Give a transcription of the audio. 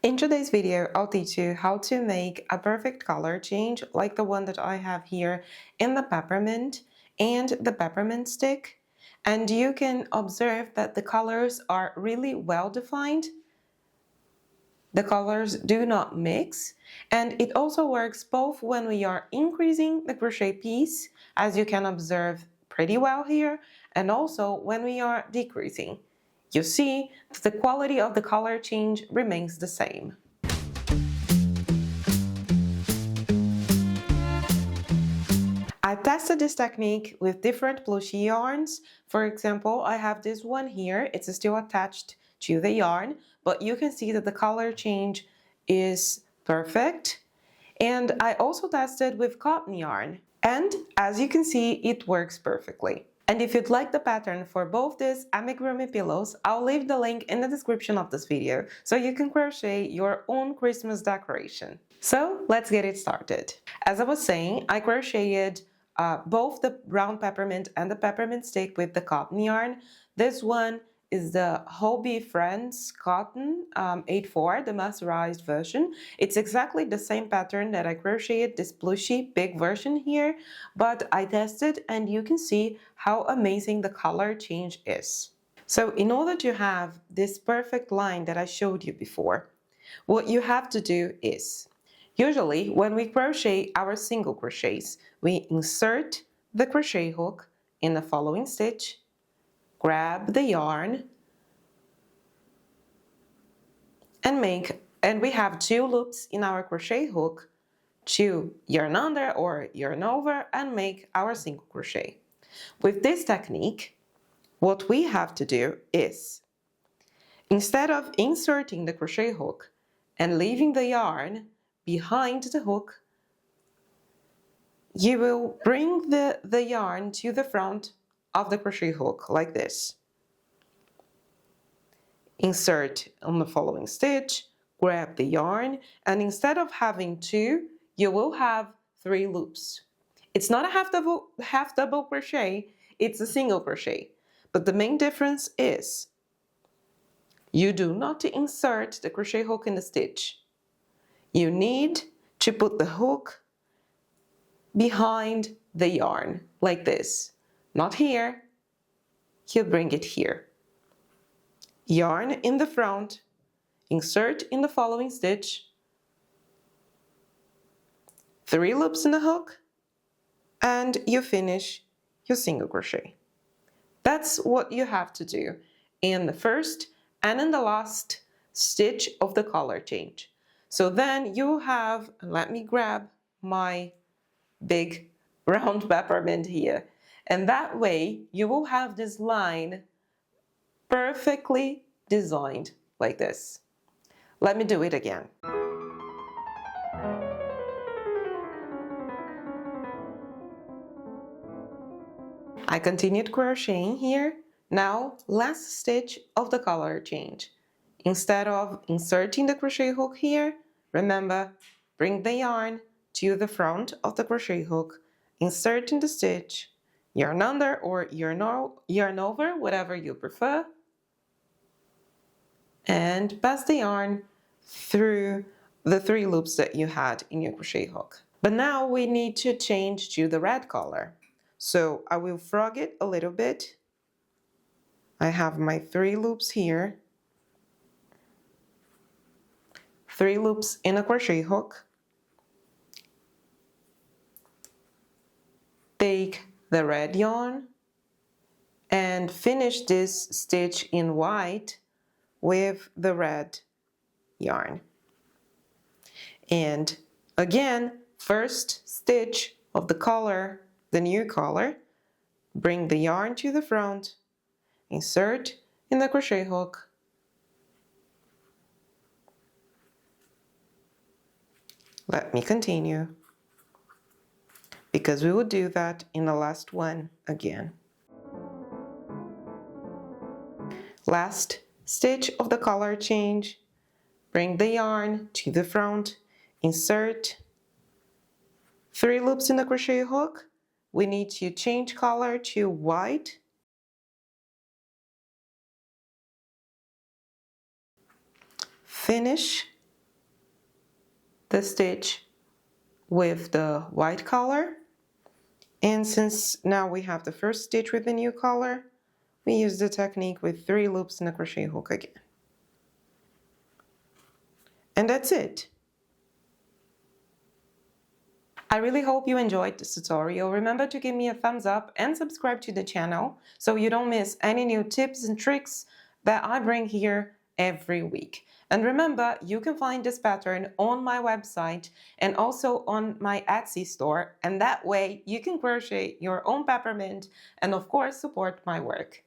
In today's video, I'll teach you how to make a perfect color change like the one that I have here in the peppermint and the peppermint stick. And you can observe that the colors are really well defined. The colors do not mix, and it also works both when we are increasing the crochet piece, as you can observe pretty well here, and also when we are decreasing. You see that the quality of the color change remains the same. I tested this technique with different plushie yarns. For example, I have this one here. It's still attached to the yarn, but you can see that the color change is perfect. And I also tested with cotton yarn. And as you can see, it works perfectly. And if you'd like the pattern for both these amigurumi pillows, I'll leave the link in the description of this video so you can crochet your own Christmas decoration. So let's get it started. As I was saying, I crocheted both the brown peppermint and the peppermint stick with the cotton yarn. This one is the Hobby Friends Cotton 8/4, the masterized version. It's exactly the same pattern that I crocheted, this plushy big version here, but I tested and you can see how amazing the color change is. So in order to have this perfect line that I showed you before, what you have to do is, usually when we crochet our single crochets, we insert the crochet hook in the following stitch, grab the yarn, and we have 2 loops in our crochet hook, 2 yarn under or yarn over, and make our single crochet. With this technique, what we have to do is, instead of inserting the crochet hook and leaving the yarn behind the hook, you will bring the yarn to the front of the crochet hook like this. Insert on the following stitch, grab the yarn, and instead of having 2, you will have 3 loops. It's not a half double crochet, it's a single crochet. But the main difference is you do not insert the crochet hook in the stitch. You need to put the hook behind the yarn like this. Not here, you bring it here. Yarn in the front, insert in the following stitch, 3 loops in the hook, and you finish your single crochet. That's what you have to do in the first and in the last stitch of the color change. So then you have, let me grab my big round peppermint here, and that way you will have this line perfectly designed like this. Let me do it again. I continued crocheting here. Now, last stitch of the color change. Instead of inserting the crochet hook here, remember, bring the yarn to the front of the crochet hook, insert in the stitch, yarn under or yarn over, whatever you prefer, and pass the yarn through the 3 loops that you had in your crochet hook. But now we need to change to the red color. So I will frog it a little bit. I have my 3 loops here, 3 loops in a crochet hook. Take the red yarn and finish this stitch in white with the red yarn. And again, first stitch of the color, the new color, bring the yarn to the front, insert in the crochet hook, let me continue, because we will do that in the last one again. Last stitch of the color change, bring the yarn to the front, insert 3 loops in the crochet hook. We need to change color to white. Finish the stitch with the white color. And since now we have the first stitch with the new color, we use the technique with 3 loops and a crochet hook again. And that's it. I really hope you enjoyed this tutorial. Remember to give me a thumbs up and subscribe to the channel so you don't miss any new tips and tricks that I bring here every week. And remember, you can find this pattern on my website and also on my Etsy store, and that way you can crochet your own peppermint and of course support my work.